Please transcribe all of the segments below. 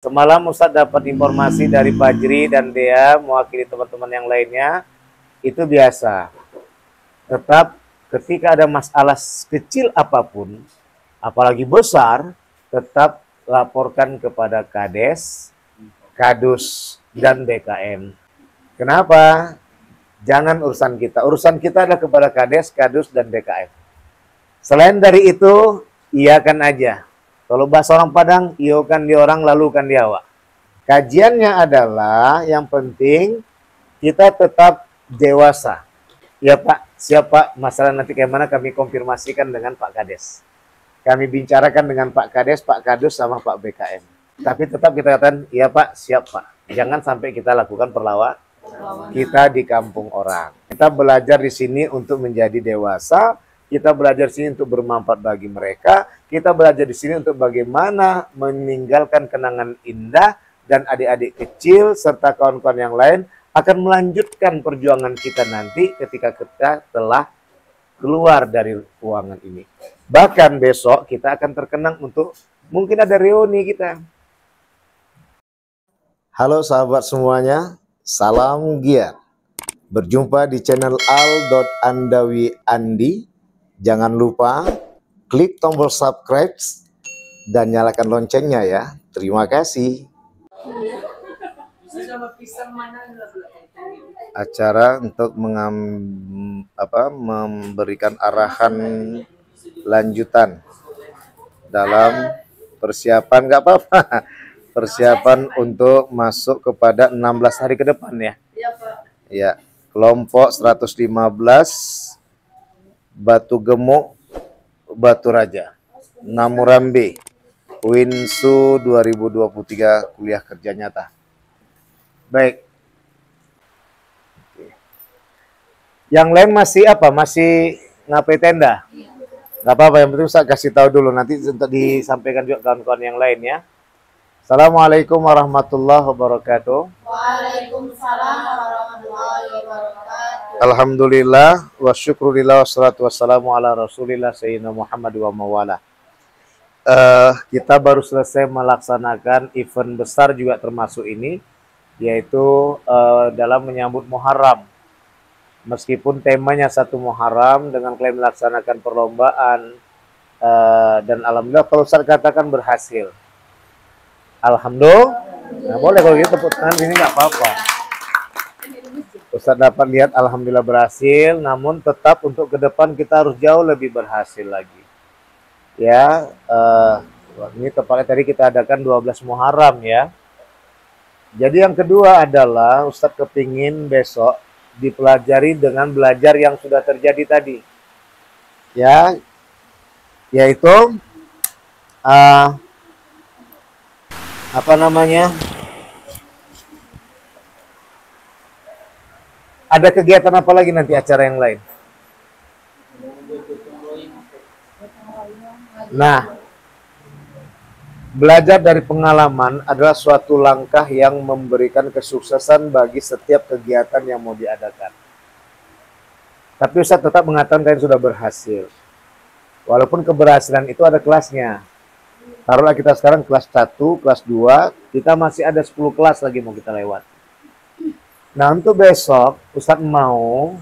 Semalam Ustadz dapat informasi dari Fajri dan Dea mewakili teman-teman yang lainnya. Itu biasa. Tetap ketika ada masalah kecil apapun, apalagi besar, tetap laporkan kepada Kades, Kadus, dan BKM. Kenapa? Jangan urusan kita. Urusan kita adalah kepada Kades, Kadus, dan BKM. Selain dari itu, iakan aja. Kalau bahasa orang Padang, iokan di orang, lalukan di awak. Kajiannya adalah yang penting kita tetap dewasa. Ya Pak, siapa masalah nanti kayak mana kami konfirmasikan dengan Pak Kades. Kami bicarakan dengan Pak Kades, Pak Kadus, sama Pak BKM. Tapi tetap kita katakan, iya Pak, siap Pak. Jangan sampai kita lakukan perlawanan. Kita di kampung orang. Kita belajar di sini untuk menjadi dewasa. Kita belajar di sini untuk bermanfaat bagi mereka. Kita belajar di sini untuk bagaimana meninggalkan kenangan indah dan adik-adik kecil serta kawan-kawan yang lain akan melanjutkan perjuangan kita nanti ketika kita telah keluar dari ruangan ini. Bahkan besok kita akan terkenang untuk mungkin ada reuni kita. Halo sahabat semuanya, salam giat. Berjumpa di channel al.andawi.andi. Jangan lupa klik tombol subscribe dan nyalakan loncengnya ya. Terima kasih. Acara untuk memberikan arahan lanjutan dalam persiapan, nggak apa-apa, persiapan untuk masuk kepada 16 hari ke depan ya. Iya Pak. Ya, kelompok 115 Batu Gemuk, Batu Raja, Namurambe, Winsu 2023 kuliah kerja nyata. Baik. Yang lain masih apa? Masih ngapain tenda? Nggak apa-apa, yang penting saya kasih tahu dulu. Nanti untuk disampaikan juga kawan-kawan yang lain ya. Assalamualaikum warahmatullahi wabarakatuh. Waalaikumsalam warahmatullahi wabarakatuh. Alhamdulillah wa syukurillah wassalatu wassalamu ala rasulillah sayyidina Muhammad wa mawala. Kita baru selesai melaksanakan event besar juga termasuk ini, yaitu dalam menyambut Muharram. Meskipun temanya satu Muharram dengan klaim melaksanakan perlombaan, dan alhamdulillah kalau saya katakan berhasil. Alhamdulillah. Nah, boleh kalau gitu tepuk tangan ini nggak apa-apa. Ustaz dapat lihat alhamdulillah berhasil, namun tetap untuk ke depan kita harus jauh lebih berhasil lagi. Ya, ini tepatnya tadi kita adakan 12 Muharram ya. Jadi yang kedua adalah Ustaz kepingin besok dipelajari dengan belajar yang sudah terjadi tadi. Ya, yaitu apa namanya? Ada kegiatan apa lagi nanti acara yang lain? Nah, belajar dari pengalaman adalah suatu langkah yang memberikan kesuksesan bagi setiap kegiatan yang mau diadakan. Tapi Ustaz tetap mengatakan kalian sudah berhasil. Walaupun keberhasilan itu ada kelasnya. Taruhlah kita sekarang kelas 1, kelas 2, kita masih ada 10 kelas lagi mau kita lewat. Nah, untuk besok, Ustadz mau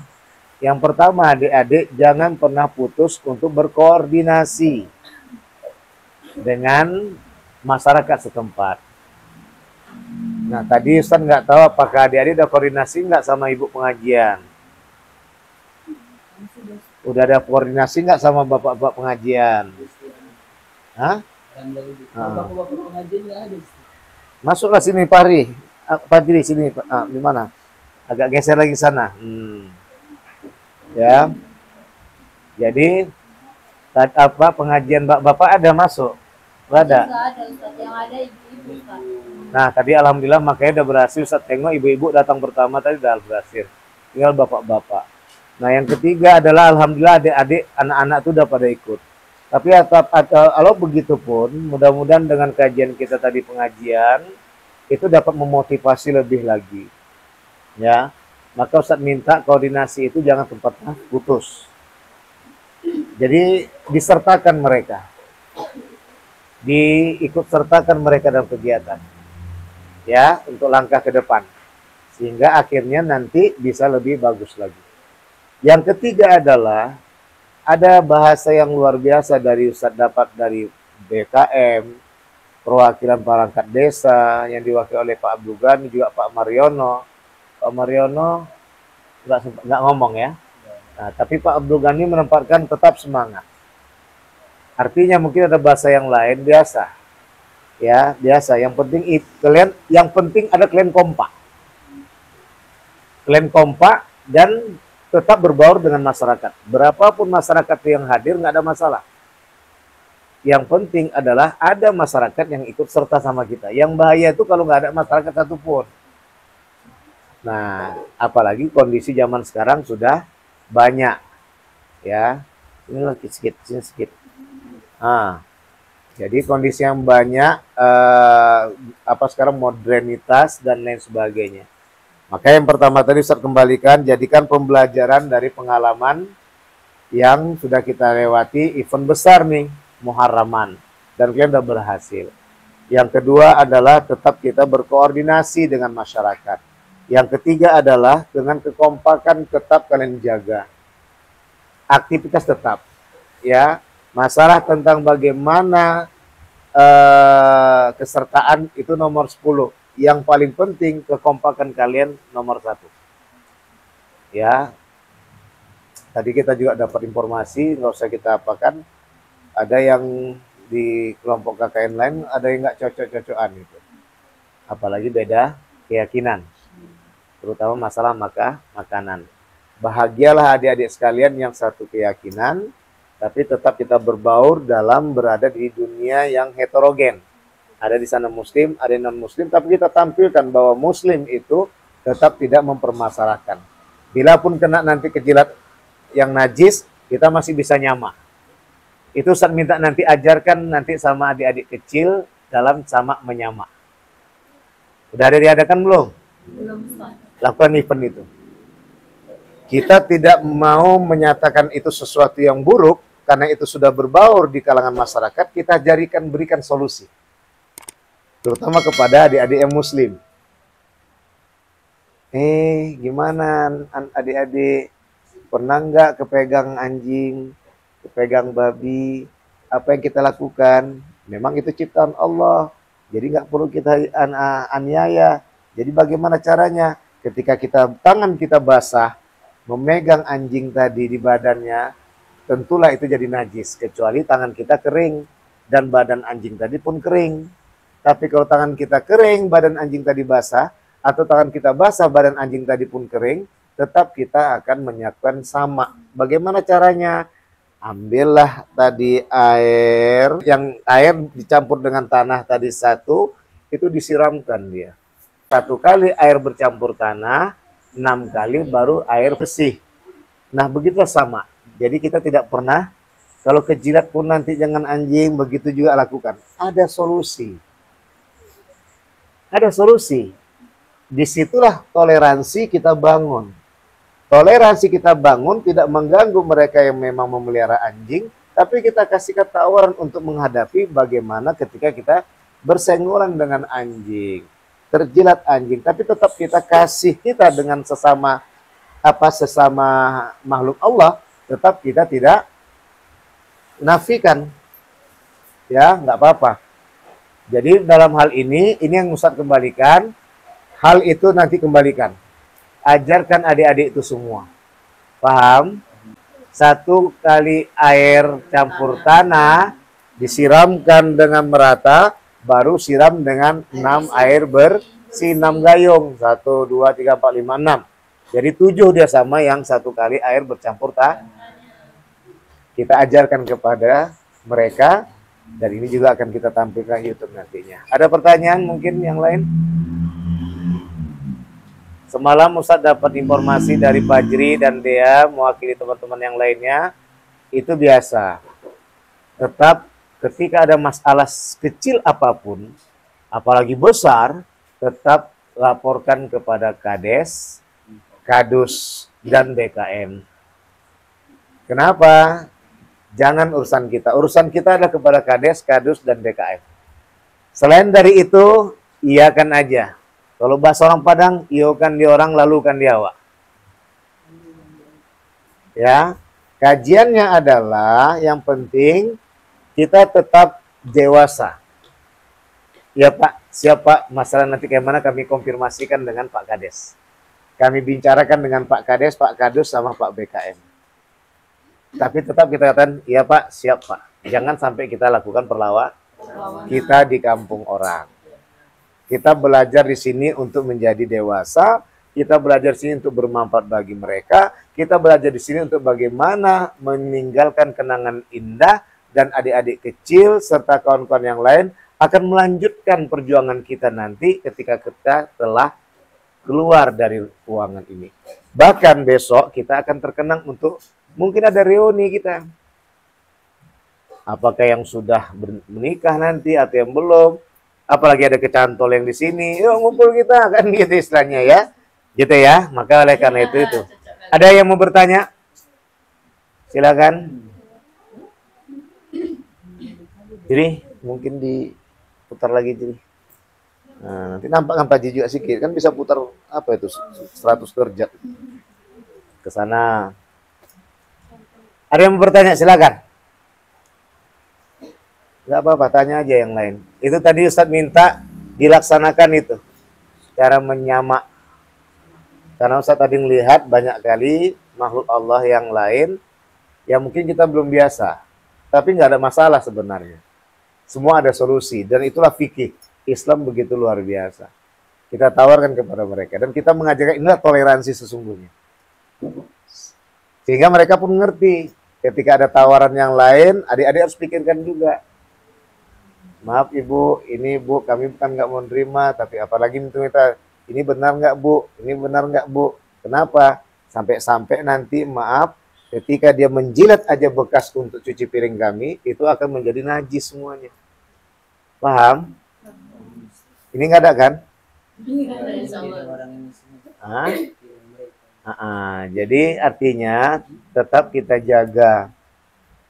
yang pertama adik-adik jangan pernah putus untuk berkoordinasi dengan masyarakat setempat. Nah, tadi Ustadz nggak tahu apakah adik-adik ada koordinasi nggak sama ibu pengajian? Udah ada koordinasi nggak sama bapak-bapak pengajian? Hah? Masuklah sini Pari. Fajri sini, di mana? Agak geser lagi sana. Ya. Jadi apa pengajian bapak ada masuk? Nggak ada. Yang ada ibu-ibu. Nah, tadi alhamdulillah makanya udah berhasil. Ustaz tengok ibu-ibu datang pertama tadi udah berhasil. Tinggal bapak-bapak. Nah, yang ketiga adalah alhamdulillah adik-adik anak-anak tuh udah pada ikut. Tapi kalau begitu pun mudah-mudahan dengan kajian kita tadi pengajian itu dapat memotivasi lebih lagi, ya. Maka Ustadz minta koordinasi itu jangan tempatnya putus. Jadi disertakan mereka, diikut sertakan mereka dalam kegiatan. ya, untuk langkah ke depan. Sehingga akhirnya nanti bisa lebih bagus lagi. Yang ketiga adalah ada bahasa yang luar biasa dari Ustadz dapat dari BKM, perwakilan perangkat desa yang diwakili oleh Pak Abdul Ghani, juga Pak Mariono. Pak Mariono nggak ngomong ya. Nah, tapi Pak Abdul Ghani menempatkan tetap semangat. Artinya mungkin ada bahasa yang lain biasa. Ya, biasa. Yang penting ada kalian kompak. Kalian kompak dan tetap berbaur dengan masyarakat. Berapapun masyarakat yang hadir nggak ada masalah. Yang penting adalah ada masyarakat yang ikut serta sama kita. Yang bahaya itu kalau nggak ada masyarakat satupun. Nah, apalagi kondisi zaman sekarang sudah banyak, ya. Ini lagi sedikit. Nah, jadi kondisi yang banyak, sekarang modernitas dan lain sebagainya. Maka yang pertama tadi Ustaz kembalikan, jadikan pembelajaran dari pengalaman yang sudah kita lewati, event besar nih, Muharraman, dan kalian sudah berhasil. Yang kedua adalah tetap kita berkoordinasi dengan masyarakat. Yang ketiga adalah dengan kekompakan tetap kalian jaga. Aktivitas tetap, ya. Masalah tentang bagaimana kesertaan itu nomor 10. Yang paling penting kekompakan kalian nomor 1. Ya. Tadi kita juga dapat informasi, nggak usah kita apakan. Ada yang di kelompok KKN lain, ada yang nggak cocok-cocokan itu. Apalagi beda keyakinan. Terutama masalah makanan. Bahagialah adik-adik sekalian yang satu keyakinan, tapi tetap kita berbaur dalam berada di dunia yang heterogen. Ada di sana muslim, ada yang non-muslim, tapi kita tampilkan bahwa muslim itu tetap tidak mempermasalahkan. Bila pun kena nanti kejilat yang najis, kita masih bisa nyama. Itu Ustaz minta nanti ajarkan nanti sama adik-adik kecil dalam sama menyama. Udah ada diadakan belum? Belum, Ustaz. Lakukan event itu. Kita tidak mau menyatakan itu sesuatu yang buruk, karena itu sudah berbaur di kalangan masyarakat, kita berikan solusi. Terutama kepada adik-adik yang muslim. Gimana adik-adik? Pernah nggak kepegang anjing, kepegang babi? Apa yang kita lakukan? Memang itu ciptaan Allah. Jadi nggak perlu kita aniaya. Jadi bagaimana caranya? Ketika tangan kita basah, memegang anjing tadi di badannya, tentulah itu jadi najis. Kecuali tangan kita kering dan badan anjing tadi pun kering. Tapi kalau tangan kita kering, badan anjing tadi basah, atau tangan kita basah, badan anjing tadi pun kering, tetap kita akan menyiapkan sama. Bagaimana caranya? Ambillah tadi air, yang air dicampur dengan tanah tadi satu, itu disiramkan dia. 1 kali air bercampur tanah, 6 kali baru air bersih. Nah, begitulah sama. Jadi kita tidak pernah, kalau kejilat pun nanti jangan anjing, begitu juga lakukan. Ada solusi. Ada solusi. Disitulah toleransi kita bangun. Toleransi kita bangun tidak mengganggu mereka yang memang memelihara anjing, tapi kita kasih tawaran untuk menghadapi bagaimana ketika kita bersenggolan dengan anjing, terjilat anjing, tapi tetap kita kasih kita dengan sesama makhluk Allah, tetap kita tidak nafikan. Ya, nggak apa-apa. Jadi dalam hal ini yang Ustaz kembalikan, hal itu nanti kembalikan. Ajarkan adik-adik itu semua. Paham? 1 kali air campur tanah, disiramkan dengan merata, baru siram dengan 6 air bersih, 6 gayung. 1, 2, 3, 4, 5, 6. Jadi 7 dia sama yang 1 kali air bercampur tanah. Kita ajarkan kepada mereka. Dan ini juga akan kita tampilkan YouTube nantinya. Ada pertanyaan mungkin yang lain? Semalam Ustadz dapat informasi dari Fajri dan Dea, mewakili teman-teman yang lainnya. Itu biasa. Tetap ketika ada masalah kecil apapun, apalagi besar, tetap laporkan kepada Kades, Kadus, dan BKM. Kenapa? Jangan urusan kita. Urusan kita adalah kepada Kades, Kadus, dan BKM. Selain dari itu, iakan aja. Kalau bahasa orang Padang, iokan di orang, lalukan di awak. Ya, kajiannya adalah yang penting kita tetap dewasa. Ya Pak, siapa masalah nanti kayak mana kami konfirmasikan dengan Pak Kades. Kami bicarakan dengan Pak Kades, Pak Kadus, sama Pak BKM. Tapi tetap kita katakan, iya Pak, siap Pak. Jangan sampai kita lakukan perlawanan. Kita di kampung orang. Kita belajar di sini untuk menjadi dewasa. Kita belajar di sini untuk bermanfaat bagi mereka. Kita belajar di sini untuk bagaimana meninggalkan kenangan indah dan adik-adik kecil serta kawan-kawan yang lain akan melanjutkan perjuangan kita nanti ketika kita telah keluar dari ruangan ini. Bahkan besok kita akan terkenang untuk mungkin ada reuni kita. Apakah yang sudah menikah nanti atau yang belum? Apalagi ada kecantol yang di sini. Yuk ngumpul kita kan gitu istilahnya ya. Gitu ya. Maka oleh karena itu. Ada yang mau bertanya? Silakan. Jadi mungkin diputar lagi jadi. Nah, nanti nampak Paji juga sedikit kan bisa putar apa itu 100 derajat ke sana. Ada yang mau bertanya silakan. Enggak apa-apa, tanya aja yang lain. Itu tadi Ustadz minta dilaksanakan itu cara menyamak. Karena Ustadz tadi melihat banyak kali makhluk Allah yang lain yang mungkin kita belum biasa, tapi nggak ada masalah sebenarnya. Semua ada solusi dan itulah fikih Islam begitu luar biasa. Kita tawarkan kepada mereka dan kita mengajarkan inilah toleransi sesungguhnya. Sehingga mereka pun mengerti ketika ada tawaran yang lain, adik-adik harus pikirkan juga. Maaf Ibu, ini Bu, kami bukan nggak mau nerima, tapi apalagi kita ini benar nggak Bu, ini benar nggak Bu. Kenapa? Sampai-sampai nanti maaf, ketika dia menjilat aja bekas untuk cuci piring kami, itu akan menjadi najis semuanya. Paham? Ini nggak ada kan? Jadi artinya tetap kita jaga.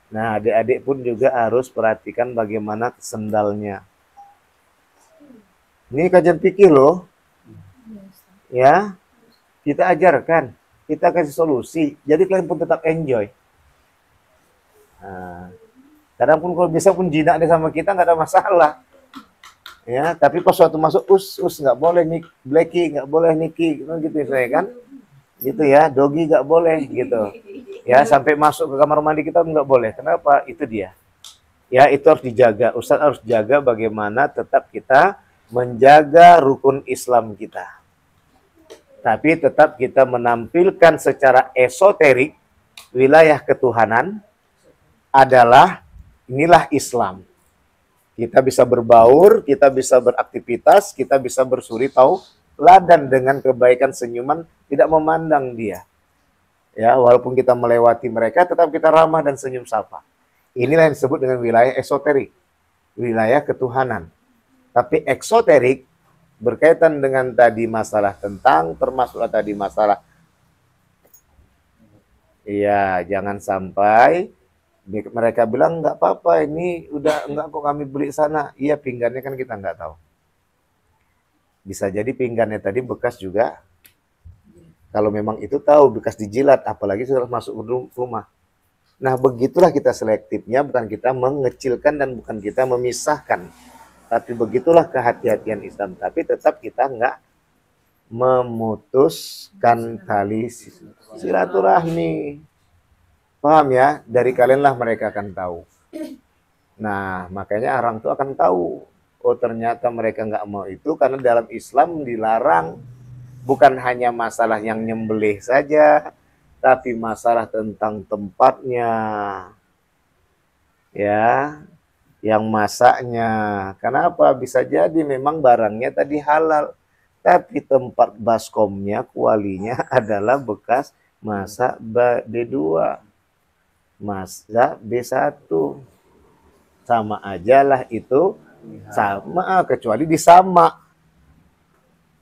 Nah, adik-adik pun juga harus perhatikan bagaimana sendalnya. Ini kajian fikih loh. Ya, kita ajarkan, kita kasih solusi. Jadi kalian pun tetap enjoy. Nah, kadang pun kalau bisa pun jinak deh sama kita nggak ada masalah. Ya, tapi pas waktu masuk nggak boleh nih, Blacky nggak boleh Niki, gitu saya kan. Gitu ya, Dogi nggak boleh gitu. Ya, sampai masuk ke kamar mandi kita nggak boleh. Kenapa? Itu dia. Ya, itu harus dijaga. Ustadz harus jaga bagaimana tetap kita menjaga rukun Islam kita. Tapi tetap kita menampilkan secara esoterik wilayah ketuhanan adalah inilah Islam. Kita bisa berbaur, kita bisa beraktivitas, kita bisa bersuri tauladan dengan kebaikan senyuman, tidak memandang dia. Ya, walaupun kita melewati mereka, tetap kita ramah dan senyum sapa. Inilah yang disebut dengan wilayah esoterik, wilayah ketuhanan. Tapi eksoterik berkaitan dengan tadi masalah tentang, termasuklah tadi masalah. Iya, jangan sampai mereka bilang nggak apa-apa, ini udah nggak kok kami beli sana. Iya, pinggannya kan kita nggak tahu. Bisa jadi pinggannya tadi bekas juga. Kalau memang itu tahu bekas dijilat, apalagi sudah masuk rumah. Nah, begitulah kita selektifnya, bukan kita mengecilkan dan bukan kita memisahkan. Tapi begitulah kehati-hatian Islam. Tapi tetap kita nggak memutuskan tali silaturahmi. Paham ya? Dari kalianlah mereka akan tahu. Nah, makanya orang itu akan tahu. Oh, ternyata mereka nggak mau itu karena dalam Islam dilarang. Bukan hanya masalah yang nyembelih saja, tapi masalah tentang tempatnya, ya, yang masaknya. Kenapa? Bisa jadi memang barangnya tadi halal, tapi tempat baskomnya, kualinya adalah bekas masak B2, masak B1. Sama aja lah itu, sama kecuali disamak.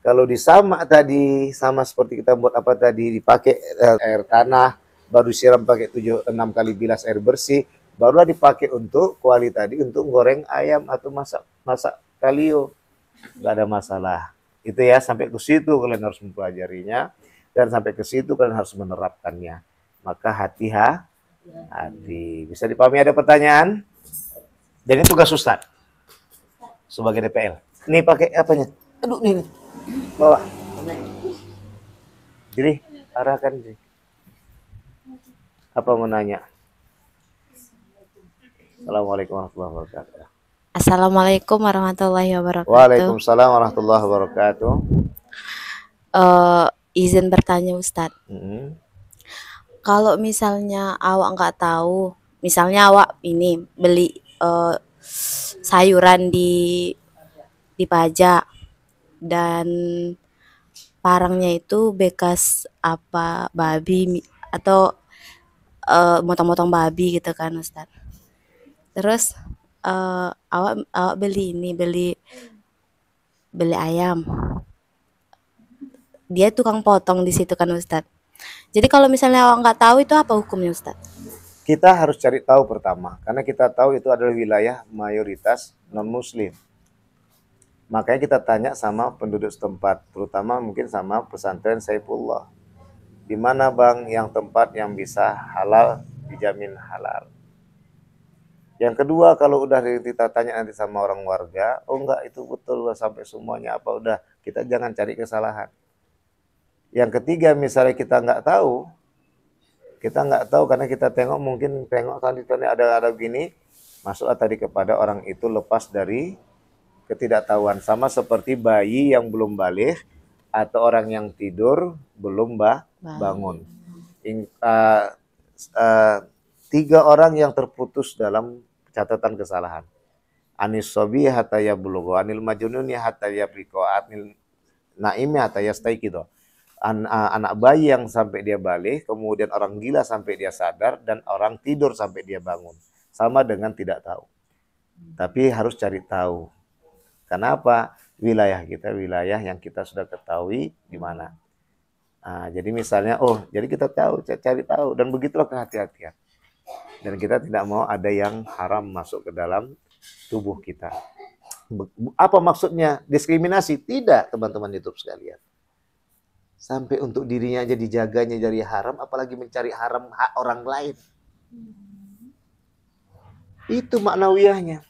Kalau disamak tadi sama seperti kita buat apa tadi, dipakai air tanah, baru siram pakai 7-6 kali bilas air bersih, barulah dipakai untuk kuali tadi untuk goreng ayam atau masak kalio. Nggak ada masalah. Itu ya, sampai ke situ kalian harus mempelajarinya, dan sampai ke situ kalian harus menerapkannya. Maka hati. Bisa dipahami, ada pertanyaan? Dan ini tugas Ustaz sebagai DPL. Nih pakai apanya? Aduh, nih. Bawa. Jadi, arahkan. Apa mau nanya? Assalamualaikum warahmatullahi wabarakatuh. Assalamualaikum warahmatullahi wabarakatuh. Waalaikumsalam warahmatullahi wabarakatuh. Izin bertanya Ustadz, kalau misalnya awak nggak tahu, misalnya awak ini beli sayuran di pajak dan barangnya itu bekas apa babi atau motong-motong babi gitu kan Ustadz. Terus awak beli ayam. Dia tukang potong di situ kan Ustadz. Jadi kalau misalnya awak nggak tahu itu apa hukumnya Ustadz? Kita harus cari tahu pertama, karena kita tahu itu adalah wilayah mayoritas non-muslim. Makanya kita tanya sama penduduk setempat, terutama mungkin sama pesantren Saifullah. Di mana bang yang tempat yang bisa halal, dijamin halal. Yang kedua, kalau udah kita tanya nanti sama orang warga, oh enggak itu betul sampai semuanya apa, udah kita jangan cari kesalahan. Yang ketiga, misalnya kita nggak tahu karena kita tengok mungkin tadi ada gini, masuk tadi kepada orang itu lepas dari ketidaktahuan, sama seperti bayi yang belum balik atau orang yang tidur belum bangun. Tiga orang yang terputus dalam catatan kesalahan. Anis sobi hatta yablughu, anil majnuni hatta yabriqo, anil naimi hatta yastaiqido. Anak bayi yang sampai dia balik, kemudian orang gila sampai dia sadar, dan orang tidur sampai dia bangun. Sama dengan tidak tahu. Tapi harus cari tahu. Kenapa? Wilayah kita, wilayah yang kita sudah ketahui di mana. Jadi misalnya, jadi kita tahu, cari tahu, dan begitulah kehati-hatian. Dan kita tidak mau ada yang haram masuk ke dalam tubuh kita. Apa maksudnya? Diskriminasi? Tidak, teman-teman YouTube sekalian. Sampai untuk dirinya aja dijaganya dari haram, apalagi mencari haram hak orang lain. Itu maknawiyahnya.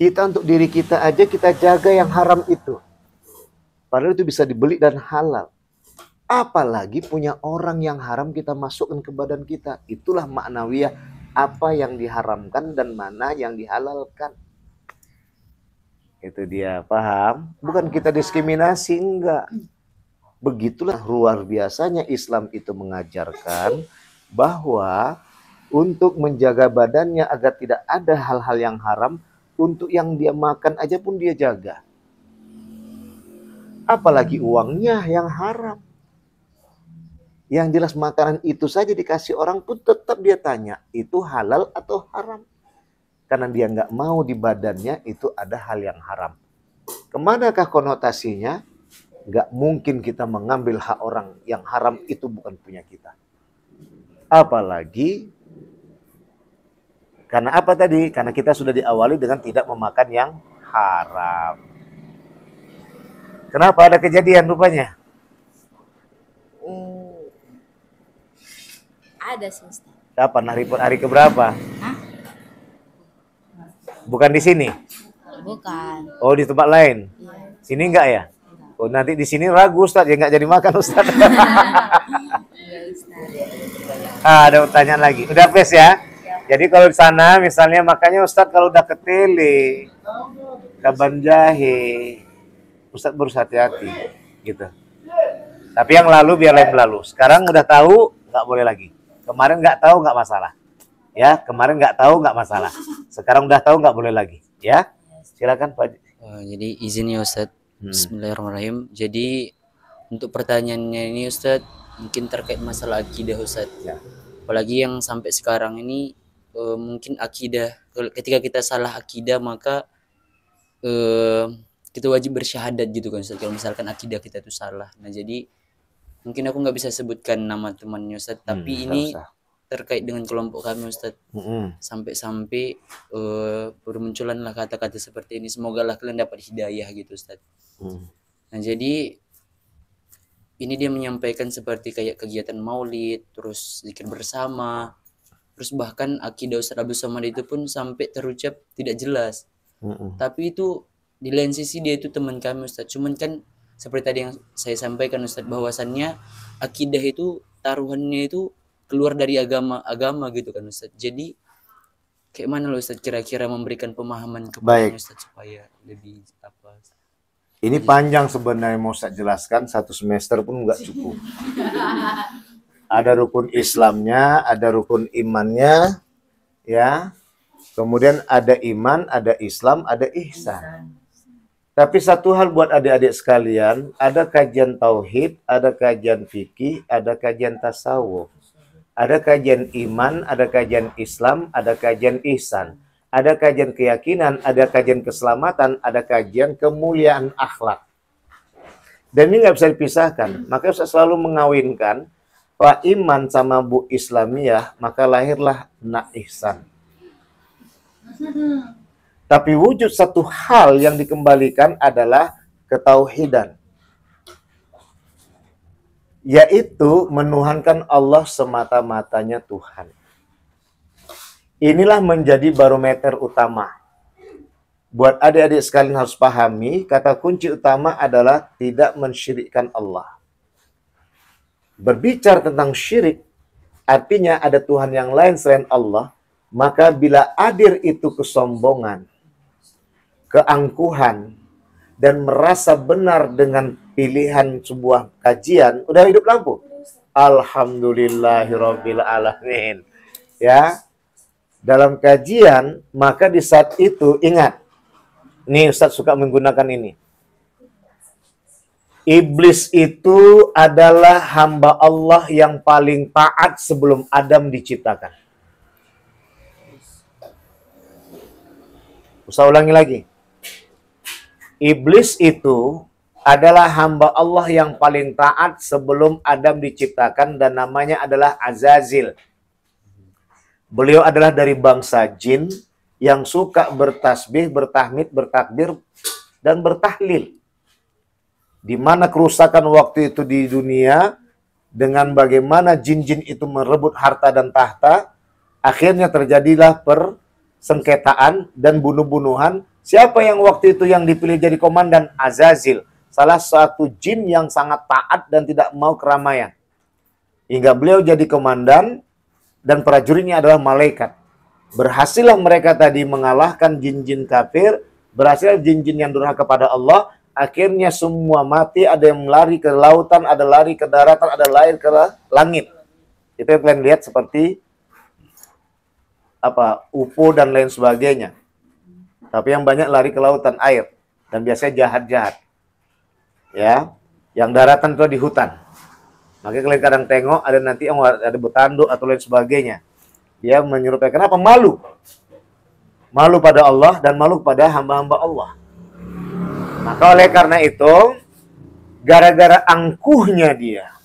Kita untuk diri kita aja kita jaga yang haram itu. Padahal itu bisa dibeli dan halal. Apalagi punya orang yang haram kita masukkan ke badan kita. Itulah maknawiyah apa yang diharamkan dan mana yang dihalalkan. Itu dia, paham? Bukan kita diskriminasi, enggak. Begitulah luar biasanya Islam itu mengajarkan bahwa untuk menjaga badannya agar tidak ada hal-hal yang haram, untuk yang dia makan aja pun dia jaga. Apalagi uangnya yang haram. Yang jelas makanan itu saja dikasih orang pun tetap dia tanya, itu halal atau haram? Karena dia nggak mau di badannya itu ada hal yang haram. Kemanakah konotasinya? Nggak mungkin kita mengambil hak orang yang haram, itu bukan punya kita. Apalagi, karena apa tadi? Karena kita sudah diawali dengan tidak memakan yang haram. Kenapa ada kejadian rupanya? Ada sih Ustaz. Kapan? Hari keberapa? Bukan di sini? Bukan. Oh, di tempat lain? Iya. Sini enggak ya? Oh, nanti di sini ragu Ustaz, ya nggak jadi makan Ustaz. Ada pertanyaan lagi. Udah pes ya? Jadi kalau di sana misalnya makanya Ustaz kalau udah ke tele, ke Banjahe, Ustaz harus hati-hati gitu. Tapi yang lalu biar lain berlalu. Sekarang udah tahu, nggak boleh lagi. Kemarin nggak tahu nggak masalah. Ya, kemarin nggak tahu nggak masalah. Sekarang udah tahu nggak boleh lagi. Ya, silakan Pak. Jadi izin ya Ustadz. Bismillahirrahmanirrahim. Jadi untuk pertanyaannya ini Ustadz, mungkin terkait masalah akidah Ustadz. Ya. Apalagi yang sampai sekarang ini mungkin akidah, ketika kita salah akidah maka kita wajib bersyahadat gitu kan Ustadz, kalau misalkan akidah kita itu salah. Nah jadi mungkin aku nggak bisa sebutkan nama temannya Ustadz, tapi ini terkait dengan kelompok kami Ustadz. Mm-mm. Sampai-sampai bermunculanlah kata-kata seperti ini. Semoga lah kalian dapat hidayah gitu Ustadz. Mm. Nah jadi ini dia menyampaikan seperti kayak kegiatan maulid, terus zikir bersama, terus bahkan akidah Ustadz Abdul Somad itu pun sampai terucap tidak jelas. Mm-mm. Tapi itu di lain sisi dia itu teman kami Ustadz. Cuman kan seperti tadi yang saya sampaikan Ustadz, bahwasannya akidah itu taruhannya itu keluar dari agama gitu kan Ustadz. Jadi kayak mana loh Ustadz kira-kira memberikan pemahaman kepada Baik. Ustadz supaya lebih apa? Ini panjang sebenarnya mau saya jelaskan, 1 semester pun nggak cukup. Ada rukun Islamnya, ada rukun imannya, ya. Kemudian ada iman, ada Islam, ada ihsan. Tapi satu hal buat adik-adik sekalian, ada kajian tauhid, ada kajian fikih, ada kajian tasawuf. Ada kajian iman, ada kajian Islam, ada kajian ihsan. Ada kajian keyakinan, ada kajian keselamatan, ada kajian kemuliaan akhlak. Dan ini nggak bisa dipisahkan. Makanya saya selalu mengawinkan Pak Iman sama Bu Islamiyah, maka lahirlah Nak Ihsan. Tapi wujud satu hal yang dikembalikan adalah ketauhidan. Yaitu menuhankan Allah semata-matanya Tuhan. Inilah menjadi barometer utama. Buat adik-adik sekalian harus pahami, kata kunci utama adalah tidak mensyirikkan Allah. Berbicara tentang syirik, artinya ada Tuhan yang lain selain Allah, maka bila hadir itu kesombongan, keangkuhan, dan merasa benar dengan pilihan sebuah kajian, udah hidup lampu. Alhamdulillahirabbil alamin. Ya. Dalam kajian, maka di saat itu ingat. Nih Ustaz suka menggunakan ini. Iblis itu adalah hamba Allah yang paling taat sebelum Adam diciptakan. Saya ulangi lagi. Iblis itu adalah hamba Allah yang paling taat sebelum Adam diciptakan dan namanya adalah Azazil. Beliau adalah dari bangsa jin yang suka bertasbih, bertahmid, bertakbir, dan bertahlil. Di mana kerusakan waktu itu di dunia, dengan bagaimana jin-jin itu merebut harta dan tahta, akhirnya terjadilah persengketaan dan bunuh-bunuhan. Siapa yang waktu itu yang dipilih jadi komandan? Azazil. Salah satu jin yang sangat taat dan tidak mau keramaian. Hingga beliau jadi komandan, dan prajuritnya adalah malaikat. Berhasillah mereka tadi mengalahkan jin-jin kafir, berhasil jin-jin yang durhaka kepada Allah, akhirnya semua mati, ada yang lari ke lautan, ada lari ke daratan, ada lari ke langit. Itu yang kalian lihat seperti apa, UFO dan lain sebagainya. Tapi yang banyak lari ke lautan air, dan biasanya jahat-jahat. Ya, yang daratan itu di hutan. Makanya kalian kadang tengok ada nanti yang ada betanduk atau lain sebagainya. Dia menyerupai, kenapa? Malu. Malu pada Allah dan malu pada hamba-hamba Allah. Maka oleh karena itu, gara-gara angkuhnya dia,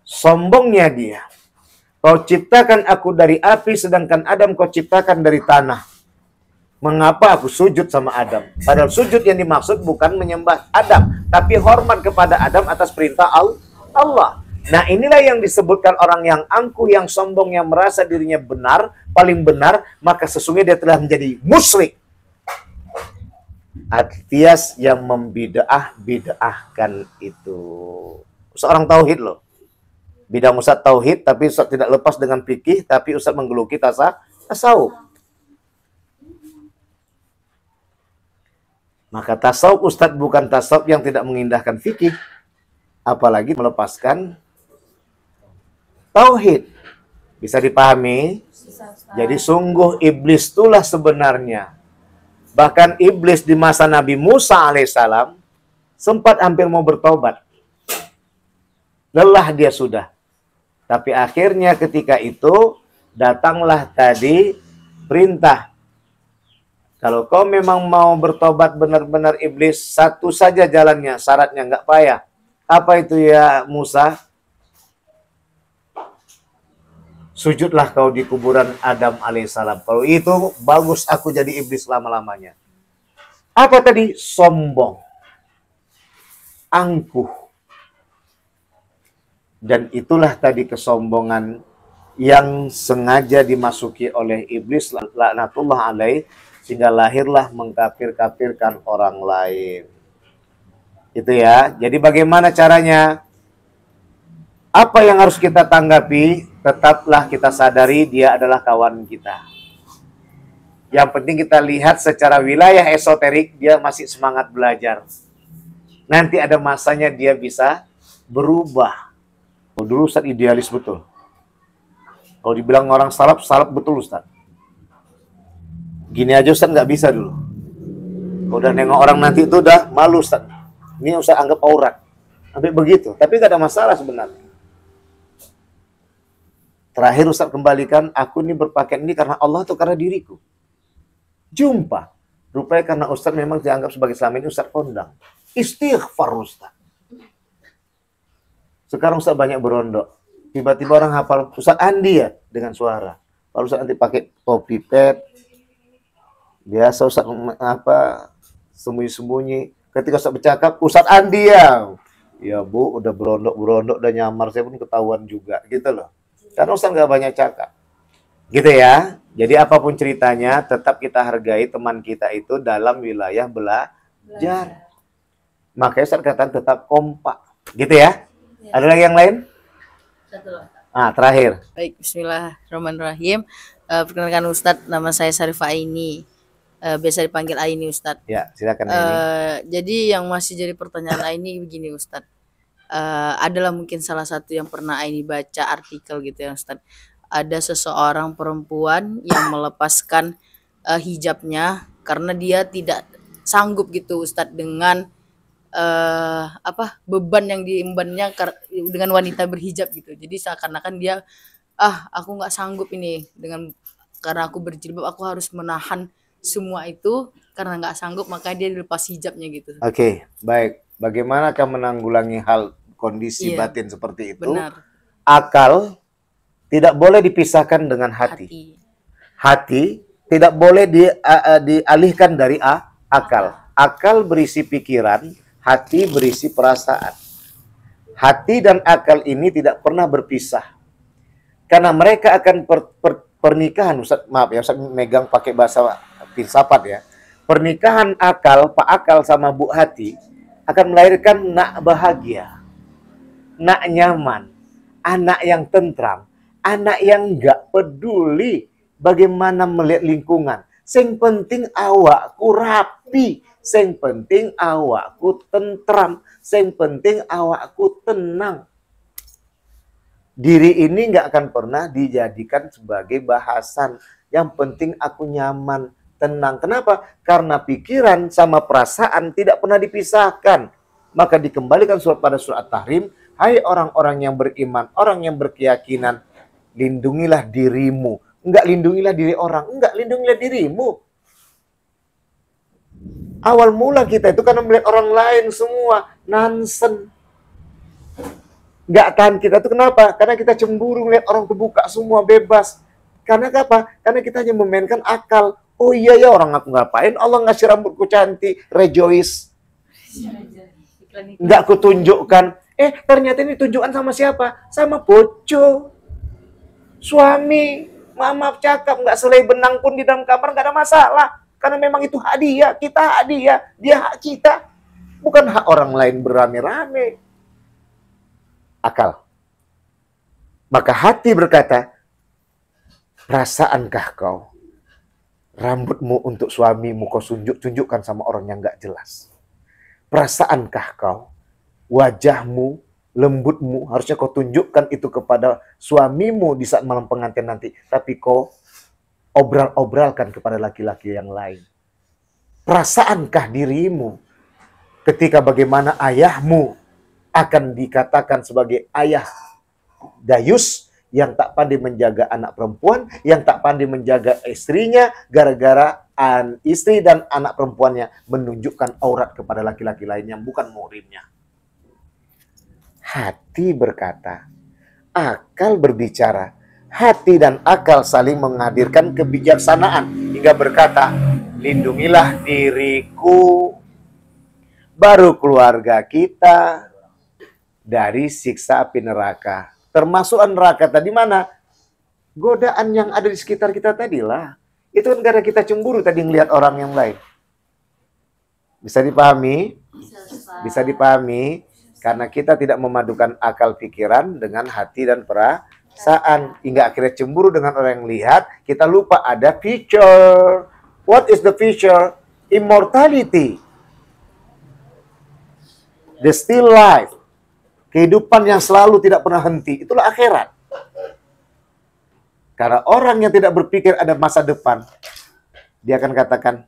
sombongnya dia, kau ciptakan aku dari api sedangkan Adam kau ciptakan dari tanah. Mengapa aku sujud sama Adam? Padahal sujud yang dimaksud bukan menyembah Adam, tapi hormat kepada Adam atas perintah Allah. Nah inilah yang disebutkan orang yang angkuh, yang sombong, yang merasa dirinya benar, paling benar, maka sesungguhnya dia telah menjadi musyrik. Alias yang membid'ah-bid'ahkan itu. Seorang tauhid loh. Bidang Ustaz tauhid, tapi Ustaz tidak lepas dengan fikih, tapi Ustaz menggeluki tasawuf. Maka tasawuf Ustaz bukan tasawuf yang tidak mengindahkan fikih, apalagi melepaskan tauhid. Bisa dipahami? Jadi sungguh iblis itulah sebenarnya. Bahkan iblis di masa Nabi Musa alaihissalam sempat hampir mau bertobat. Lelah dia sudah. Tapi akhirnya ketika itu datanglah tadi perintah. Kalau kau memang mau bertobat benar-benar iblis, satu saja jalannya, syaratnya nggak payah. Apa itu ya Musa? sujudlah kau di kuburan Adam alaihissalam. Kalau itu bagus aku jadi iblis lama-lamanya. Apa tadi? Sombong, angkuh. Dan itulah tadi kesombongan yang sengaja dimasuki oleh iblis laknatullah alaih, sehingga lahirlah mengkafir-kafirkan orang lain. Itu ya. Jadi bagaimana caranya? Apa yang harus kita tanggapi? Tetaplah kita sadari dia adalah kawan kita. Yang penting kita lihat secara wilayah esoterik, dia masih semangat belajar. Nanti ada masanya dia bisa berubah. Oh, dulu Ustaz idealis betul. Kalau dibilang orang salaf, salaf betul Ustaz. Gini aja Ustaz nggak bisa dulu. Kalau udah nengok orang nanti itu udah malu Ustaz. Ini Ustaz anggap aurat. Sampai begitu. Tapi nggak ada masalah sebenarnya. Terakhir Ustaz kembalikan, aku ini berpakaian ini karena Allah atau karena diriku? Jumpa. Rupanya karena Ustaz memang dianggap sebagai selama ini Ustaz kondang. Istighfar Ustaz. Sekarang Ustaz banyak berondok. Tiba-tiba orang hafal Ustaz Andi ya dengan suara. Kalau Ustaz nanti pakai topi pet. Biasa Ustaz sembunyi-sembunyi. Ketika Ustaz bercakap, Ustaz Andi ya. Ya Bu, udah berondok-berondok, udah nyamar. Saya pun ketahuan juga. Gitu loh. Karena Ustaz nggak banyak cakap. Gitu ya. Jadi apapun ceritanya, tetap kita hargai teman kita itu dalam wilayah belajar. Makanya Ustaz katakan tetap kompak. Gitu ya. Ada lagi yang lain? Terakhir. Baik, bismillahirrahmanirrahim. Perkenalkan Ustadz, nama saya Syarif Aini. Biasa dipanggil Aini Ustadz. Ya, silakan Aini. Jadi yang masih jadi pertanyaan Aini begini Ustadz. Adalah mungkin salah satu yang pernah Aini baca artikel gitu ya Ustadz. Ada seseorang perempuan yang melepaskan hijabnya karena dia tidak sanggup gitu Ustadz dengan beban yang diembannya dengan wanita berhijab gitu. Jadi seakan-akan dia aku nggak sanggup ini karena aku berjilbab, aku harus menahan semua itu karena nggak sanggup, maka dia dilepas hijabnya gitu. Oke, baik. Bagaimana kamu menanggulangi hal kondisi batin seperti itu? Benar. Akal tidak boleh dipisahkan dengan hati. Hati tidak boleh dialihkan dari akal. Akal berisi pikiran, hati berisi perasaan. Hati dan akal ini tidak pernah berpisah. Karena mereka akan pernikahan, Ustaz, maaf ya, Ustaz megang pakai bahasa filsafat ya. Pernikahan akal, Pak Akal sama Bu Hati akan melahirkan nak bahagia, nak nyaman, anak yang tentram, anak yang nggak peduli bagaimana melihat lingkungan. Sing penting awakku rapi, sing penting awakku tentram, sing penting awakku tenang. Diri ini nggak akan pernah dijadikan sebagai bahasan. Yang penting aku nyaman, tenang. Kenapa? Karena pikiran sama perasaan tidak pernah dipisahkan. Maka dikembalikan pada surat Tahrim, hai orang-orang yang beriman, orang yang berkeyakinan, lindungilah dirimu. Enggak lindungilah diri orang, enggak lindungilah dirimu. Awal mula kita itu karena melihat orang lain semua, nansen. Enggak tahan kita itu kenapa? Karena kita cemburu melihat orang kebuka semua, bebas. Karena apa? Karena kita hanya memainkan akal. Oh iya ya, orang aku ngapain? Allah ngasih rambutku cantik, rejoice. Enggak kutunjukkan. Ternyata ini tunjukkan sama siapa? Sama bojo. Suami. Maaf cakap, nggak selai benang pun di dalam kamar nggak ada masalah. Karena memang itu hadiah, kita hadiah, dia hak kita. Bukan hak orang lain berame-rame. Akal. Maka hati berkata, perasaankah kau? Rambutmu untuk suamimu kau tunjukkan sama orang yang nggak jelas. Perasaankah kau? Wajahmu, lembutmu, harusnya kau tunjukkan itu kepada suamimu di saat malam pengantin nanti. Tapi kau obral-obralkan kepada laki-laki yang lain. Perasaankah dirimu ketika bagaimana ayahmu akan dikatakan sebagai ayah dayus yang tak pandai menjaga anak perempuan, yang tak pandai menjaga istrinya, gara-gara istri dan anak perempuannya menunjukkan aurat kepada laki-laki lain yang bukan muhrimnya. Hati berkata, akal berbicara, hati dan akal saling menghadirkan kebijaksanaan hingga berkata, lindungilah diriku, baru keluarga kita dari siksa api neraka. Termasuk neraka tadi mana? Godaan yang ada di sekitar kita tadilah. Itu kan karena kita cemburu tadi ngelihat orang yang lain. Bisa dipahami? Bisa dipahami karena kita tidak memadukan akal pikiran dengan hati dan perasaan. Hingga akhirnya cemburu dengan orang yang lihat, kita lupa ada future. What is the future? Immortality. The still life. Kehidupan yang selalu tidak pernah henti. Itulah akhirat. Karena orang yang tidak berpikir ada masa depan, dia akan katakan,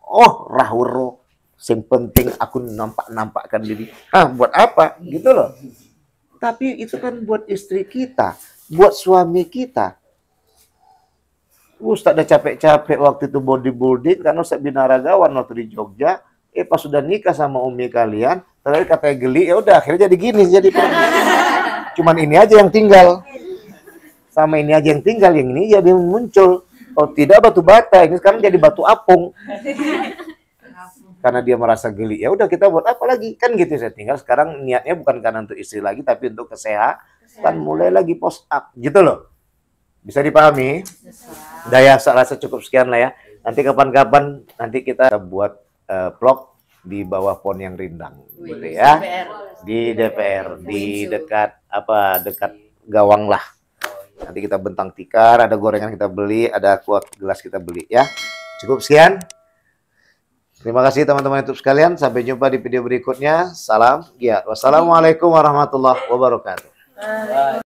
oh rahuro, yang penting aku nampakkan diri. Buat apa? Gitu loh. Tapi itu kan buat istri kita, buat suami kita. Ustaz udah capek-capek waktu itu bodybuilding, karena Ustaz binaragawan waktu di Jogja. Pas sudah nikah sama umi kalian, terakhir katanya geli, ya udah akhirnya jadi gini, jadi cuman ini aja yang tinggal. Sama ini aja yang tinggal, yang ini jadi muncul. Oh tidak batu bata, ini sekarang jadi batu apung. Karena dia merasa geli. Ya udah kita buat apa lagi? Kan gitu saya tinggal. Sekarang niatnya bukan karena untuk istri lagi, tapi untuk kesehatan. Mulai lagi post up, gitu loh. Bisa dipahami? Daya rasa cukup sekian lah ya. Nanti kapan-kapan nanti kita buat vlog di bawah pohon yang rindang, gitu ya. Di DPR, di dekat gawang lah. Nanti kita bentang tikar, ada gorengan kita beli, ada kuah gelas kita beli ya. Cukup sekian. Terima kasih teman-teman YouTube sekalian. Sampai jumpa di video berikutnya. Salam. Ya, wassalamualaikum warahmatullahi wabarakatuh.